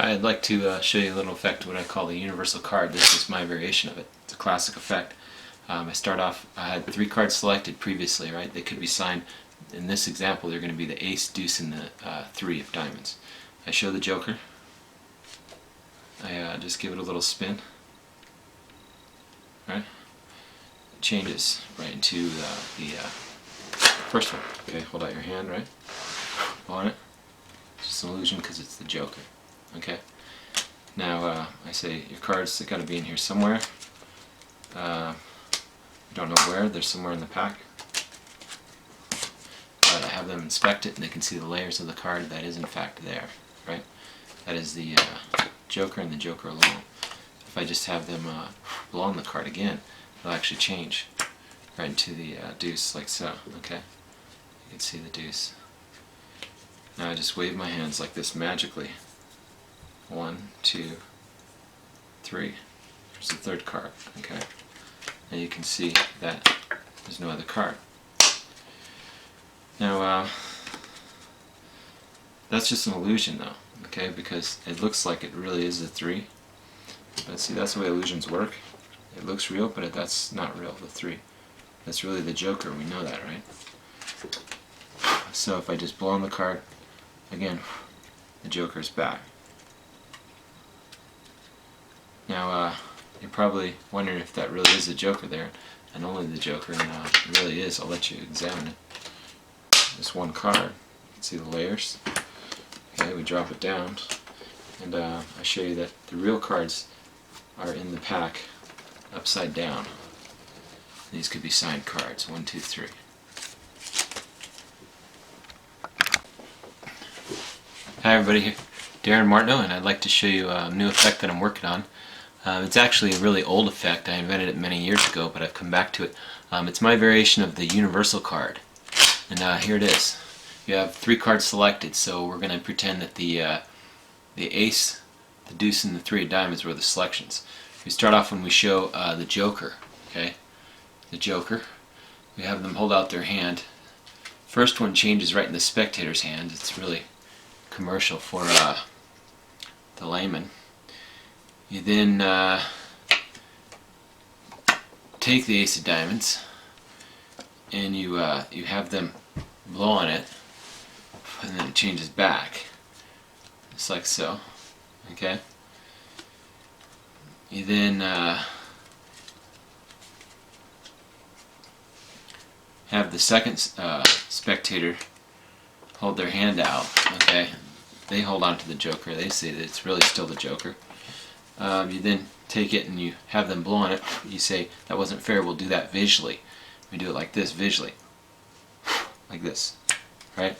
I'd like to show you a little effect, what I call the universal card. This is my variation of it. It's a classic effect. I start off, I had 3 cards selected previously, right? They could be signed. In this example, they're going to be the ace, deuce, and the 3 of diamonds. I show the joker. I just give it a little spin. Right? It changes right into the first one. Okay, hold out your hand, right? On it. It's just an illusion because it's the joker. Okay. Now I say your cards got to be in here somewhere. You don't know where. They're somewhere in the pack. I have them inspect it, and they can see the layers of the card that is in fact there. Right. That is the joker and the joker alone. If I just have them blow on the card again, it'll actually change right into the deuce, like so. Okay. You can see the deuce. Now I just wave my hands like this magically. 1, 2, 3. There's the third card. Okay. And you can see that there's no other card. Now that's just an illusion though, okay, because it looks like it really is a 3. But see, that's the way illusions work. It looks real, but that's not real, the 3. That's really the joker, we know that, right? So if I just blow on the card, again, the joker's back. Now you're probably wondering if that really is the joker there, and only the joker, and it really is. I'll let you examine it. This one card, you can see the layers. Okay, we drop it down, and I show you that the real cards are in the pack upside down. These could be signed cards. 1, 2, 3. Hi everybody, Darin Martineau, and I'd like to show you a new effect that I'm working on. It's actually a really old effect. I invented it many years ago, but I've come back to it. It's my variation of the universal card. And here it is. You have 3 cards selected, so we're going to pretend that the ace, the deuce, and the 3 of diamonds were the selections. We start off when we show the joker. Okay, the joker. We have them hold out their hand. First one changes right in the spectator's hand. It's really commercial for the layman. You then take the ace of diamonds, and you have them blow on it, and then it changes back, just like so. Okay. You then have the second spectator hold their hand out. Okay. They hold on to the joker. They say that it's really still the joker. You then take it and you have them blow on it. You say, that wasn't fair, we'll do that visually. We do it like this, visually. Like this. Right?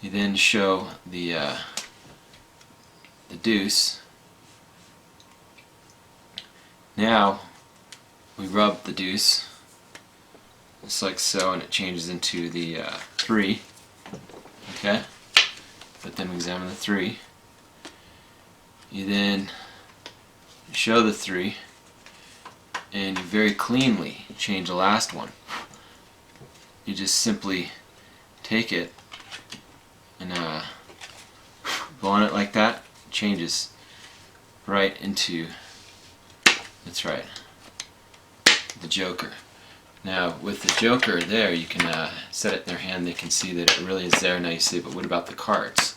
You then show the deuce. Now we rub the deuce just like so, and it changes into the 3. Okay? But then we examine the 3. You then show the 3, and you very cleanly change the last one. You just simply take it and blow on it like that. It changes right into, that's right, the joker. Now with the joker there, you can set it in their hand. They can see that it really is there. Now you say, but what about the cards?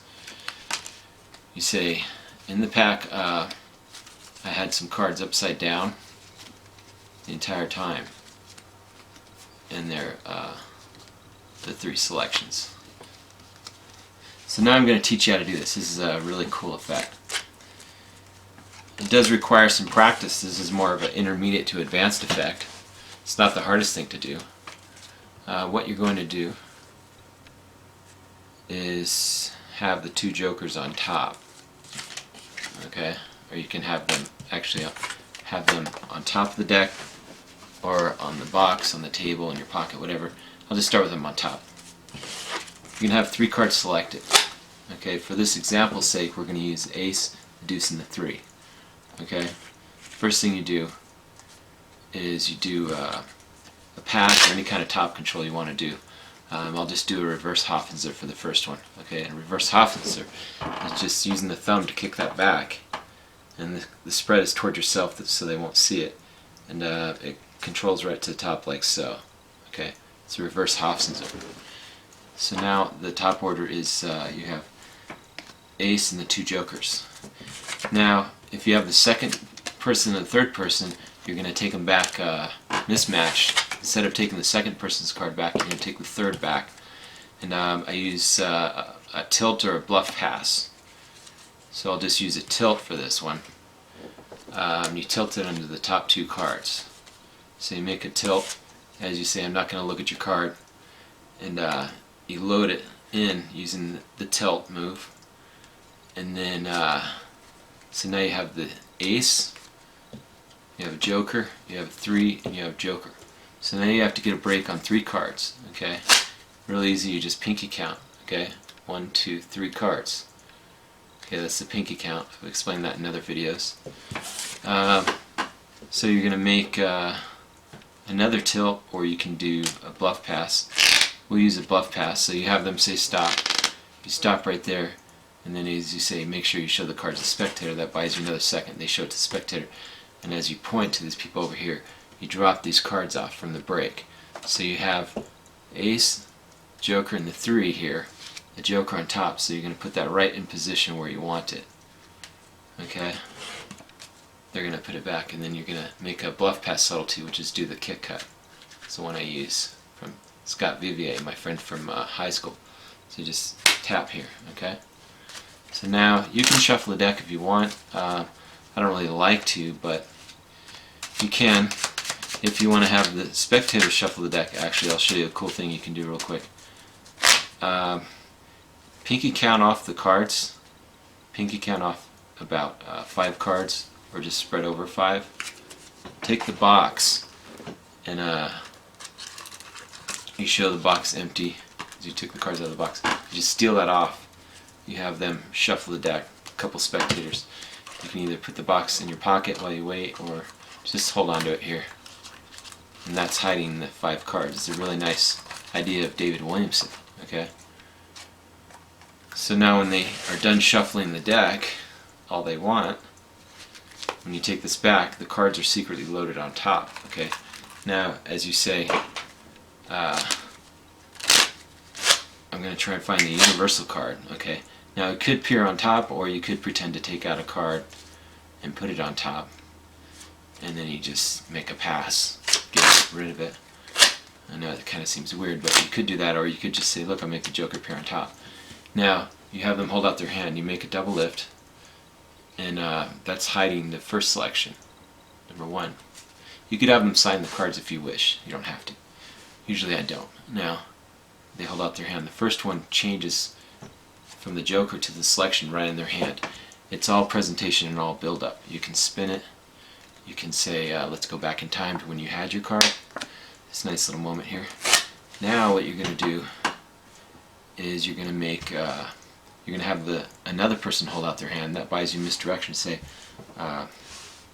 You say, in the pack I had some cards upside down the entire time, and they're the 3 selections. So now I'm going to teach you how to do this. This is a really cool effect. It does require some practice. This is more of an intermediate to advanced effect. It's not the hardest thing to do. What you're going to do is have the 2 jokers on top. Okay? Or you can have them actually have them on top of the deck, or on the box, on the table, in your pocket, whatever. I'll just start with them on top. You can have 3 cards selected. Okay, for this example's sake, we're going to use the ace, the deuce, and the 3. Okay, first thing you do is you do a pass, or any kind of top control you want to do. I'll just do a reverse Hoffinser for the first one. Okay, and a reverse Hoffinser is just using the thumb to kick that back, and the spread is toward yourself so they won't see it, and it controls right to the top like so. Okay, it's a reverse Hoffinser. So now the top order is you have ace and the 2 jokers. Now, if you have the second person and the third person, you're going to take them back mismatched. Instead of taking the second person's card back, you're going to take the third back. And I use a tilt or a bluff pass. So I'll just use a tilt for this one. You tilt it under the top 2 cards. So you make a tilt. As you say, I'm not going to look at your card. And you load it in using the tilt move. And then, so now you have the ace, you have a joker, you have a 3, and you have a joker. So now you have to get a break on 3 cards, okay? Real easy, you just pinky count, okay? 1, 2, 3 cards. Okay, that's the pinky count. I've explained that in other videos. So you're going to make another tilt, or you can do a bluff pass. We'll use a bluff pass, so you have them say stop. You stop right there, and then as you say, make sure you show the cards to the spectator. That buys you another second. They show it to the spectator. And as you point to these people over here, you drop these cards off from the break. So you have ace, joker, and the 3 here. The joker on top, so you're going to put that right in position where you want it. Okay? They're going to put it back, and then you're going to make a bluff pass subtlety, which is do the kick cut. It's the one I use from Scott Vivier, my friend from high school. So you just tap here, okay? So now you can shuffle the deck if you want. I don't really like to, but you can. If you want to have the spectator shuffle the deck, actually I'll show you a cool thing you can do real quick. Pinky count off the cards. Pinky count off about 5 cards, or just spread over 5. Take the box and you show the box empty as you took the cards out of the box. You just steal that off. You have them shuffle the deck, a couple spectators. You can either put the box in your pocket while you wait, or just hold on to it here. And that's hiding the 5 cards. It's a really nice idea of David Williamson. Okay? So now when they are done shuffling the deck, all they want, when you take this back, the cards are secretly loaded on top. Okay? Now, as you say, I'm going to try and find the universal card. Okay? Now it could appear on top, or you could pretend to take out a card and put it on top, and then you just make a pass, get rid of it. I know it kind of seems weird, but you could do that, or you could just say, look, I'll make the joker appear on top. Now you have them hold out their hand, you make a double lift, and that's hiding the first selection, number 1. You could have them sign the cards if you wish, you don't have to. Usually I don't. Now they hold out their hand. The first one changes from the joker to the selection right in their hand. It's all presentation and all build-up. You can spin it. You can say, let's go back in time to when you had your card. This nice little moment here. Now what you're going to do is you're going to make, you're going to have another person hold out their hand. That buys you misdirection. Say,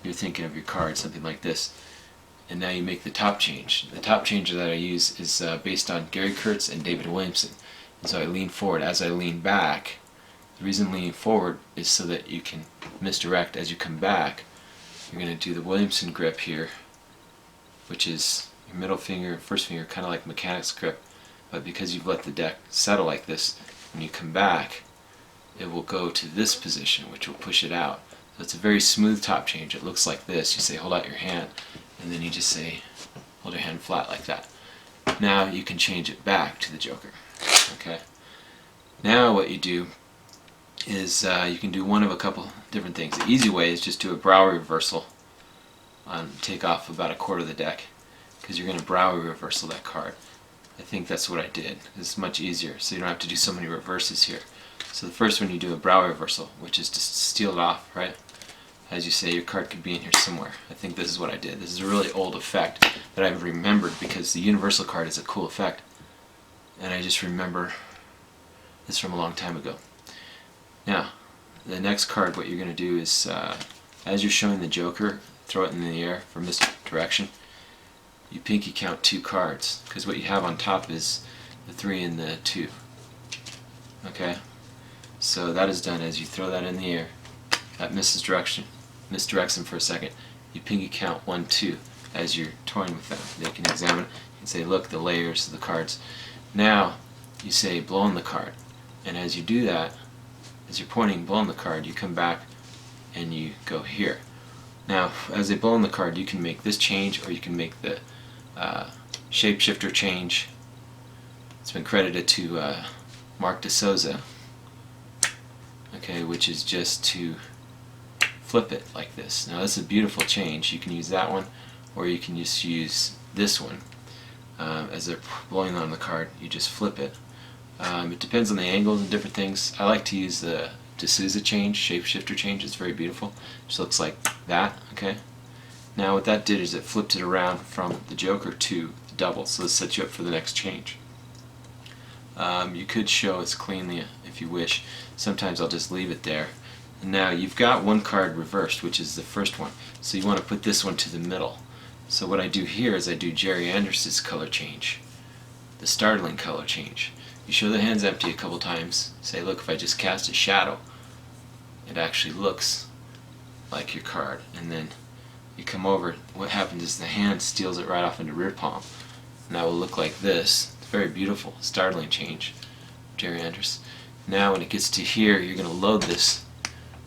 you're thinking of your card, something like this. And now you make the top change. The top change that I use is based on Gary Kurtz and David Williamson. And so I lean forward. As I lean back, the reason leaning forward is so that you can misdirect. As you come back, you're going to do the Williamson grip here, which is your middle finger and first finger, kind of like mechanic's grip. But because you've let the deck settle like this, when you come back, it will go to this position, which will push it out. So it's a very smooth top change. It looks like this. You say, hold out your hand, and then you just say, hold your hand flat like that. Now you can change it back to the joker. Okay. Now what you do is you can do one of a couple different things. The easy way is just do a brow reversal on take off about a quarter of the deck, because you're going to brow reversal that card. I think that's what I did. It's much easier, so you don't have to do so many reverses here. So the first one you do a brow reversal, which is to steal it off, right? As you say, your card could be in here somewhere. I think this is what I did. This is a really old effect that I've remembered because the universal card is a cool effect. And I just remember this from a long time ago. Now, the next card, what you're going to do is, as you're showing the joker, throw it in the air from this direction. You pinky count 2 cards, because what you have on top is the 3 and the 2. Okay? So that is done as you throw that in the air. That misdirects them for a second. You pinky count 1, 2 as you're toying with them. They can examine it and say, look, the layers of the cards. Now you say, blow on the card. And as you do that, as you're pointing, blow on the card, you come back and you go here. Now, as they blow on the card, you can make this change, or you can make the shapeshifter change. It's been credited to Mark DeSouza, okay, which is just to flip it like this. Now, this is a beautiful change. You can use that one, or you can just use this one. As they're blowing on the card, you just flip it. It depends on the angles and different things. I like to use the DeSouza change, shapeshifter change. It's very beautiful. It just looks like that. Okay. Now what that did is it flipped it around from the joker to the double. So this sets you up for the next change. You could show as cleanly if you wish. Sometimes I'll just leave it there. And now you've got one card reversed, which is the first one. So you want to put this one to the middle. So what I do here is I do Jerry Anders's color change, the startling color change. You show the hand's empty a couple times. Say, look, if I just cast a shadow, it actually looks like your card. And then you come over. What happens is the hand steals it right off into rear palm. And that will look like this. It's very beautiful, startling change. Jerry Anderson. Now when it gets to here, you're going to load this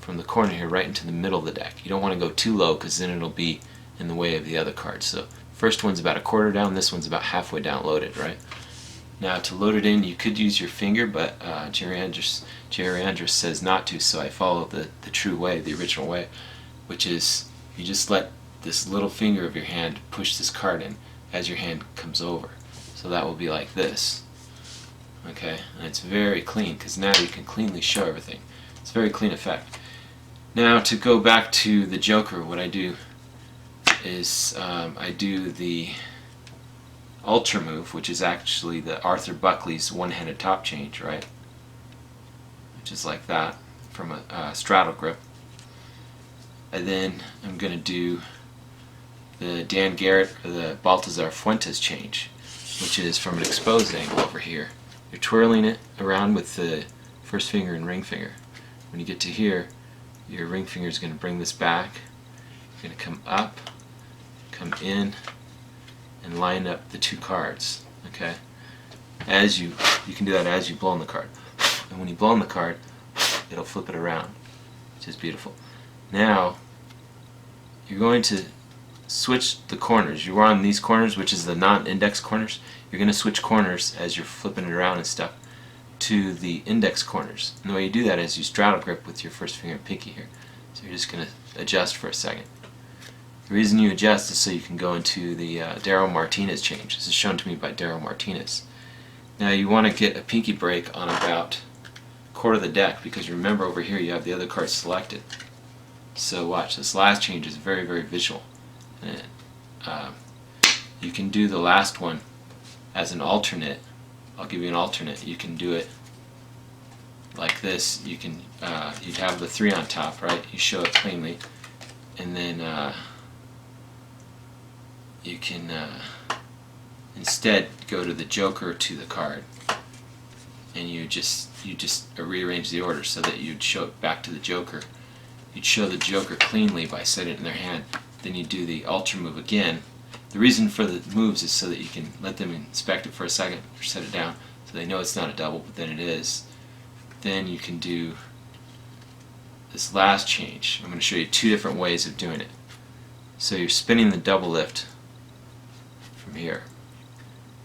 from the corner here right into the middle of the deck. You don't want to go too low because then it'll be in the way of the other cards. So first one's about a quarter down, this one's about halfway down loaded, right? Now to load it in, you could use your finger, but Jerry Andrus says not to, so I follow the true way, the original way, which is you just let this little finger of your hand push this card in as your hand comes over. So that will be like this. Okay, and it's very clean because now you can cleanly show everything. It's a very clean effect. Now to go back to the Joker, what I do is I do the Ultra move, which is actually the Arthur Buckley's one-handed top change, right? Which is like that from a straddle grip. And then I'm going to do the Dan Garrett or the Baltazar Fuentes change, which is from an exposed angle over here. You're twirling it around with the first finger and ring finger. When you get to here, your ring finger is going to bring this back. You're going to come up, come in, and line up the two cards. Okay, as you can do that as you blow on the card, and when you blow on the card, it'll flip it around, which is beautiful. Now you're going to switch the corners. You were on these corners, which is the non-index corners. You're going to switch corners as you're flipping it around and stuff to the index corners. And the way you do that is you straddle grip with your first finger and pinky here. So you're just going to adjust for a second. The reason you adjust is so you can go into the Darin Martineau change. This is shown to me by Darin Martineau. Now you want to get a pinky break on about a quarter of the deck, because remember over here you have the other cards selected. So watch, this last change is very, very visual. And you can do the last one as an alternate. I'll give you an alternate. You can do it like this. You can you'd have the 3 on top, right? You show it cleanly, and then you can instead go to the Joker to the card, and you just rearrange the order so that you'd show it back to the Joker. You'd show the Joker cleanly by setting it in their hand. Then you do the Ultra move again. The reason for the moves is so that you can let them inspect it for a second or set it down so they know it's not a double, but then it is. Then you can do this last change. I'm going to show you 2 different ways of doing it. So you're spinning the double lift from here.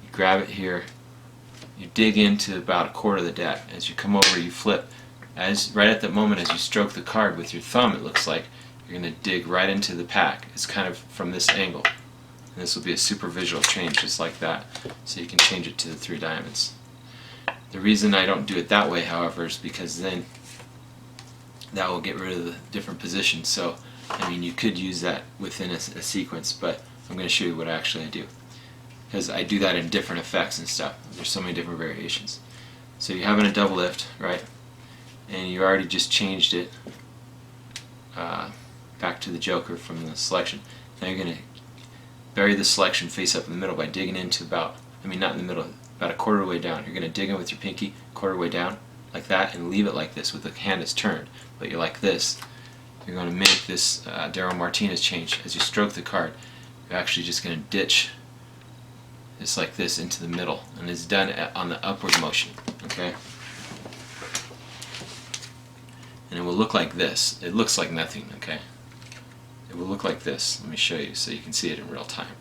You grab it here, you dig into about a quarter of the deck. As you come over, you flip. Right at that moment as you stroke the card with your thumb, it looks like you're going to dig right into the pack. It's kind of from this angle. And this will be a super visual change just like that. So you can change it to the 3 diamonds. The reason I don't do it that way, however, is because then that will get rid of the different positions. So, I mean, you could use that within a sequence, but I'm going to show you what actually I do. Because I do that in different effects and stuff. There's so many different variations. So you're having a double lift, right? And you already just changed it back to the Joker from the selection. Now you're going to bury the selection face up in the middle by digging into about, I mean not in the middle, about a quarter way down. You're going to dig in with your pinky, quarter way down, like that, and leave it like this with the hand is turned. But you're like this. You're going to make this Darin Martineau change. As you stroke the card, you're actually just going to ditch this like this into the middle, and it's done on the upward motion. Okay? And it will look like this. It looks like nothing. Okay? It will look like this. Let me show you so you can see it in real time.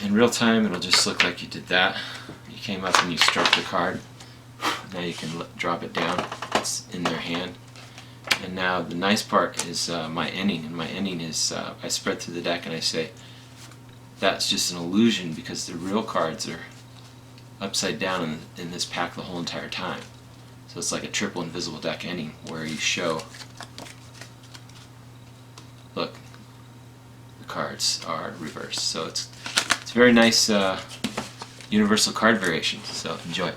In real time, it'll just look like you did that. You came up and you struck the card. Now you can drop it down. It's in their hand. And now the nice part is my ending. And my ending is I spread through the deck and I say, that's just an illusion because the real cards are upside down in this pack the whole entire time. So it's like a triple invisible deck ending where you show, look, the cards are reversed. So it's a very nice universal card variation. So enjoy.